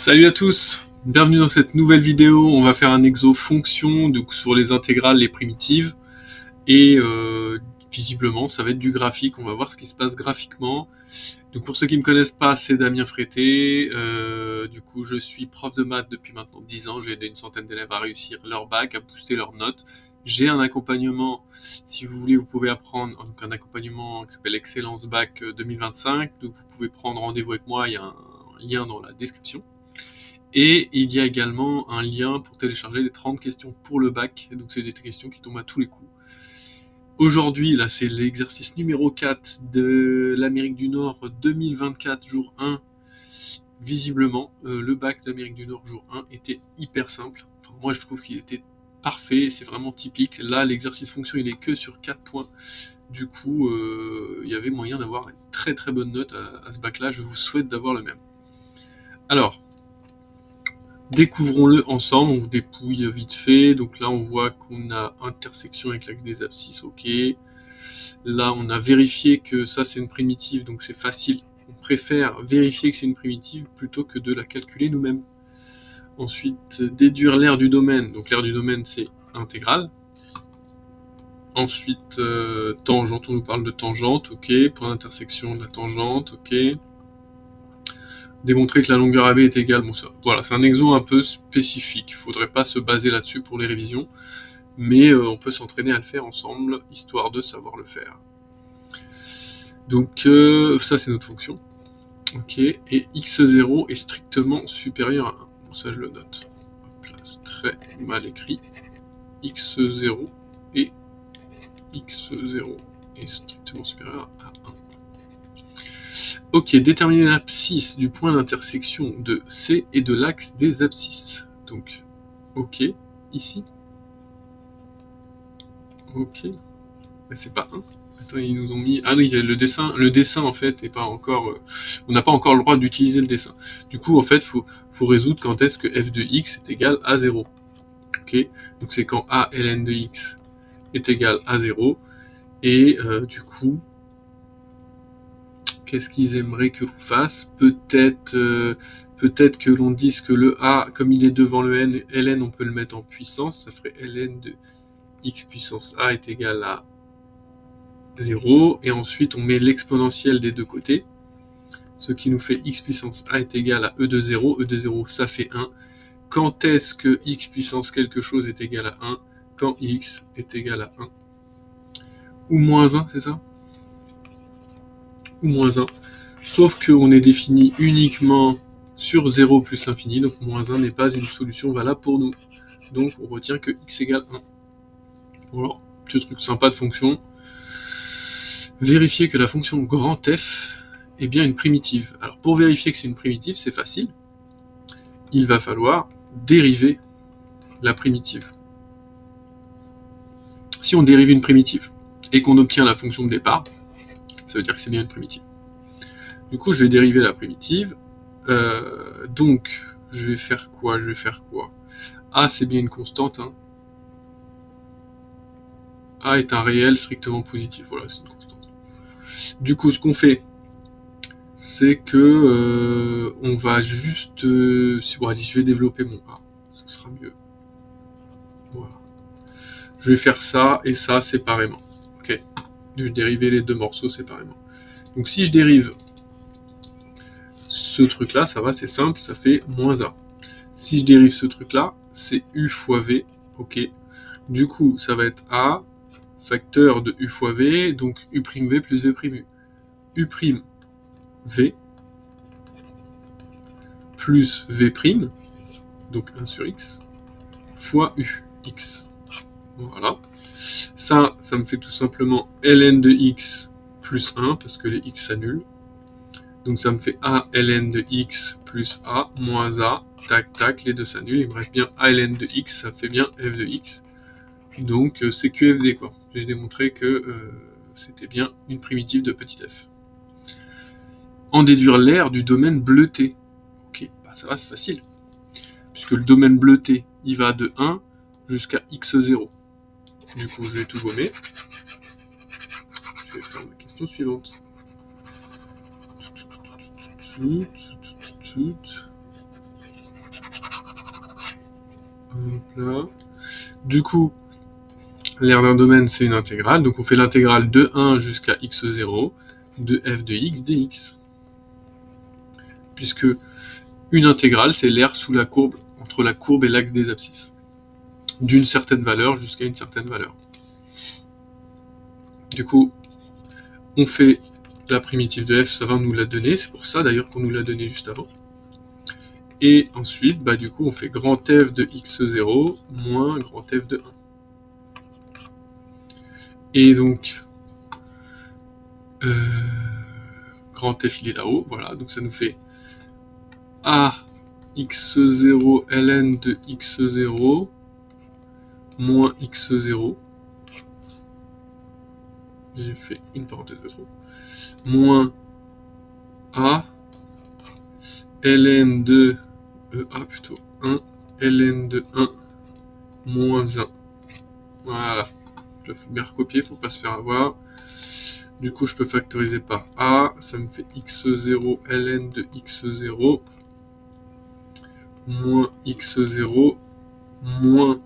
Salut à tous, bienvenue dans cette nouvelle vidéo. On va faire un exo fonction donc sur les intégrales, les primitives. Et visiblement, ça va être du graphique. On va voir ce qui se passe graphiquement. Donc pour ceux qui ne me connaissent pas, c'est Damien Frété. Du coup, je suis prof de maths depuis maintenant 10 ans. J'ai aidé une centaine d'élèves à réussir leur bac, à booster leurs notes. J'ai un accompagnement, si vous voulez, vous pouvez apprendre donc un accompagnement qui s'appelle Excellence Bac 2025. Donc vous pouvez prendre rendez-vous avec moi, il y a un lien dans la description. Et il y a également un lien pour télécharger les 30 questions pour le bac. Donc c'est des questions qui tombent à tous les coups. Aujourd'hui, là, c'est l'exercice numéro 4 de l'Amérique du Nord 2024, jour 1. Visiblement, le bac d'Amérique du Nord, jour 1, était hyper simple. Enfin, moi, je trouve qu'il était parfait, c'est vraiment typique. Là, l'exercice fonction, il est que sur 4 points. Du coup, il y avait moyen d'avoir une très très bonne note à ce bac-là. Je vous souhaite d'avoir le même. Alors, découvrons-le ensemble, on dépouille vite fait. Donc là, on voit qu'on a intersection avec l'axe des abscisses, ok. Là, on a vérifié que ça, c'est une primitive, donc c'est facile. On préfère vérifier que c'est une primitive plutôt que de la calculer nous-mêmes. Ensuite, déduire l'aire du domaine. Donc l'aire du domaine, c'est intégrale. Ensuite, tangente, on nous parle de tangente, ok. Point d'intersection de la tangente, ok. Démontrer que la longueur AB est égale, bon ça, voilà, c'est un exemple un peu spécifique, il faudrait pas se baser là-dessus pour les révisions, mais on peut s'entraîner à le faire ensemble, histoire de savoir le faire. Donc ça c'est notre fonction, ok, et x0 est strictement supérieur à 1, bon ça je le note, hop là, c'est très mal écrit, x0 et x0 est strictement supérieur à 1. Ok, déterminer l'abscisse du point d'intersection de C et de l'axe des abscisses. Donc, ok, ici. Ok. Mais c'est pas 1. Attends, ils nous ont mis... Ah oui, le dessin en fait, est pas encore... on n'a pas encore le droit d'utiliser le dessin. Du coup, en fait, faut résoudre quand est-ce que f de x est égal à 0. Ok, donc c'est quand a ln de x est égal à 0. Et du coup... Qu'est-ce qu'ils aimeraient que l'on fasse? Peut-être que l'on dise que le A, comme il est devant le ln, on peut le mettre en puissance. Ça ferait ln de x puissance A est égal à 0. Et ensuite, on met l'exponentielle des deux côtés. Ce qui nous fait x puissance A est égal à e de 0. E de 0, ça fait 1. Quand est-ce que x puissance quelque chose est égal à 1? Quand x est égal à 1. Ou moins 1, c'est ça? Ou moins 1. Sauf qu'on est défini uniquement sur 0 plus l'infini, donc moins 1 n'est pas une solution valable pour nous. Donc on retient que x égale 1. Voilà, petit truc sympa de fonction. Vérifier que la fonction grand F est bien une primitive. Alors pour vérifier que c'est une primitive, c'est facile. Il va falloir dériver la primitive. Si on dérive une primitive et qu'on obtient la fonction de départ, ça veut dire que c'est bien une primitive. Du coup, je vais dériver la primitive. Donc, je vais faire quoi? A, c'est bien une constante. Hein. A est un réel strictement positif. Voilà, c'est une constante. Du coup, ce qu'on fait, c'est que on va juste... je vais développer mon A. Ce sera mieux. Voilà. Je vais faire ça et ça séparément. Ok. Je vais dériver les deux morceaux séparément. Donc, si je dérive ce truc-là, ça va, c'est simple, ça fait moins A. Si je dérive ce truc-là, c'est U fois V, ok. Du coup, ça va être A, facteur de U fois V, donc U' V plus V'. U' V plus V', donc 1 sur X, fois U, X. Voilà. Ça me fait tout simplement ln de X plus 1, parce que les X s'annulent. Donc ça me fait A ln de X plus A moins A, tac tac, les deux s'annulent, il me reste bien A ln de X, ça fait bien f de X. Donc c'est QFD quoi. J'ai démontré que c'était bien une primitive de petit f. En déduire l'aire du domaine bleuté. Ok, bah ça va, c'est facile. Puisque le domaine bleuté, il va de 1 jusqu'à x0. Du coup, je vais tout gommer. Je vais faire ma question suivante. Là. Du coup, l'aire d'un domaine, c'est une intégrale. Donc on fait l'intégrale de 1 jusqu'à x0 de f de x dx. Puisque une intégrale, c'est l'aire sous la courbe, entre la courbe et l'axe des abscisses. D'une certaine valeur jusqu'à une certaine valeur. Du coup, on fait la primitive de f, ça va nous la donner. C'est pour ça d'ailleurs qu'on nous l'a donné juste avant. Et ensuite, bah, du coup, on fait grand f de x0 moins grand f de 1. Et donc, grand f il est là-haut, voilà, donc ça nous fait a x0 ln de x0 moins x0. J'ai fait une parenthèse de trop. Moins a ln de a plutôt 1 ln de 1 moins 1. Voilà. Je la fous bien recopier pour pas se faire avoir. Du coup, je peux factoriser par a. Ça me fait x0 ln de x0 moins x0 moins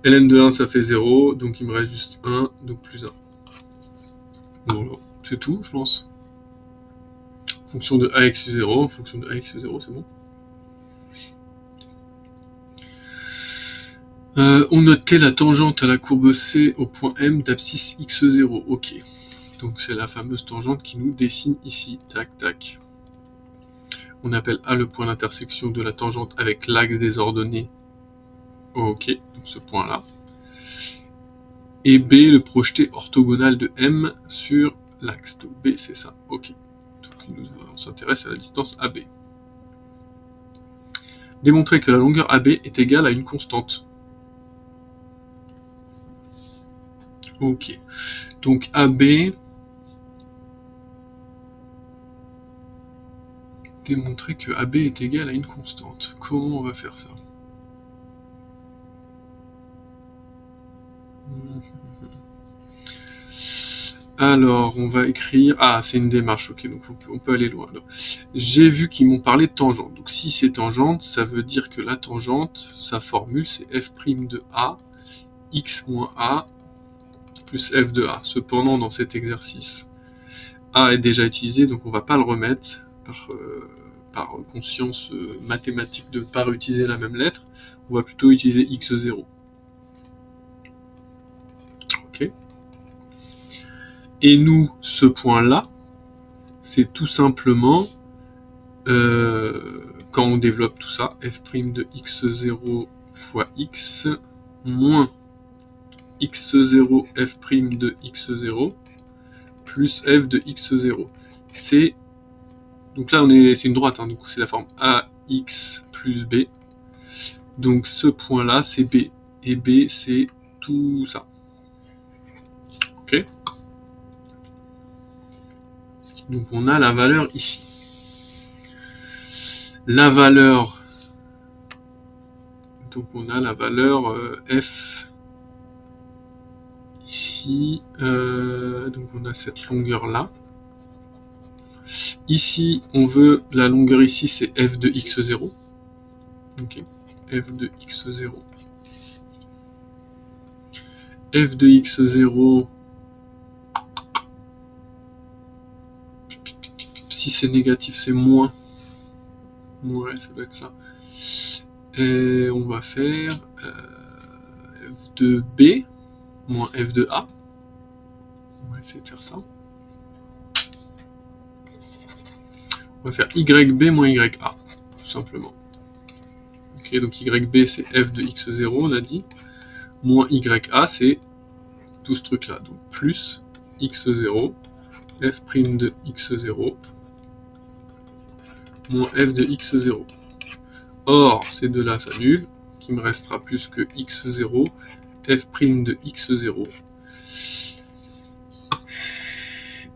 ln de 1, ça fait 0. Donc, il me reste juste 1. Donc, plus 1. Voilà. C'est tout, je pense. Fonction de ax0. Fonction de ax0, c'est bon. On notait la tangente à la courbe C au point M d'abscisse x0. Ok. Donc c'est la fameuse tangente qui nous dessine ici. Tac, tac. On appelle A le point d'intersection de la tangente avec l'axe des ordonnées. Ok, donc ce point-là. Et B le projeté orthogonal de M sur l'axe. Donc B c'est ça. Ok. Donc on s'intéresse à la distance AB. Démontrer que la longueur AB est égale à une constante. Ok. Donc AB, démontrer que AB est égal à une constante. Comment on va faire ça? Alors, on va écrire... Ah, c'est une démarche, ok, donc on peut aller loin. J'ai vu qu'ils m'ont parlé de tangente. Donc si c'est tangente, ça veut dire que la tangente, sa formule, c'est f' de A, x moins A, plus f de A. Cependant, dans cet exercice, A est déjà utilisé, donc on ne va pas le remettre par conscience mathématique de ne pas réutiliser la même lettre. On va plutôt utiliser x0. Ok. Et nous, ce point-là, c'est tout simplement, quand on développe tout ça, f' de x0 fois x moins x0 f' de x0 plus f de x0. C'est donc là c'est une droite, hein, donc c'est la forme ax plus b. Donc ce point là c'est b et b c'est tout ça. Ok. Donc on a la valeur ici. La valeur, donc on a la valeur f ici. Donc on a cette longueur là. Ici, on veut la longueur ici, c'est f de x0. Ok, f de x0. F de x0, si c'est négatif, c'est moins. Ouais, ça doit être ça. Et on va faire f de b moins f de a. On va essayer de faire ça. On va faire yb moins ya, tout simplement. Ok, donc yb c'est f de x0, on a dit. Moins ya, c'est tout ce truc-là. Donc plus x0, f' de x0, moins f de x0. Or, ces deux-là s'annulent, qui me restera plus que x0, f' de x0.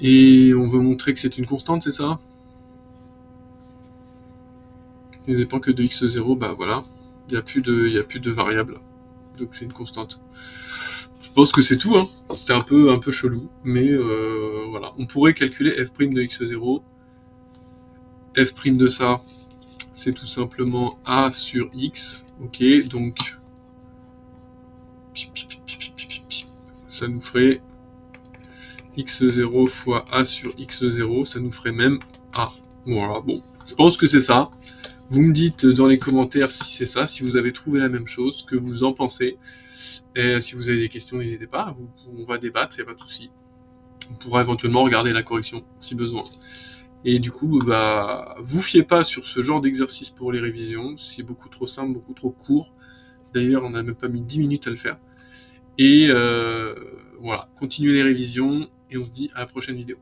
Et on veut montrer que c'est une constante, c'est ça? Il ne dépend que de x0, bah voilà, il n'y a plus de variable, donc c'est une constante. Je pense que c'est tout, hein. C'est un peu chelou, mais voilà. On pourrait calculer f' de x0, f' de ça, c'est tout simplement a sur x, ok, donc Ça nous ferait x0 fois a sur x0, ça nous ferait même a. Voilà, bon, je pense que c'est ça. Vous me dites dans les commentaires si c'est ça, si vous avez trouvé la même chose, ce que vous en pensez. Et si vous avez des questions, n'hésitez pas, on va débattre, il n'y a pas de souci. On pourra éventuellement regarder la correction, si besoin. Et du coup, vous fiez pas sur ce genre d'exercice pour les révisions, c'est beaucoup trop simple, beaucoup trop court. D'ailleurs, on n'a même pas mis 10 minutes à le faire. Et voilà, continuez les révisions, et on se dit à la prochaine vidéo.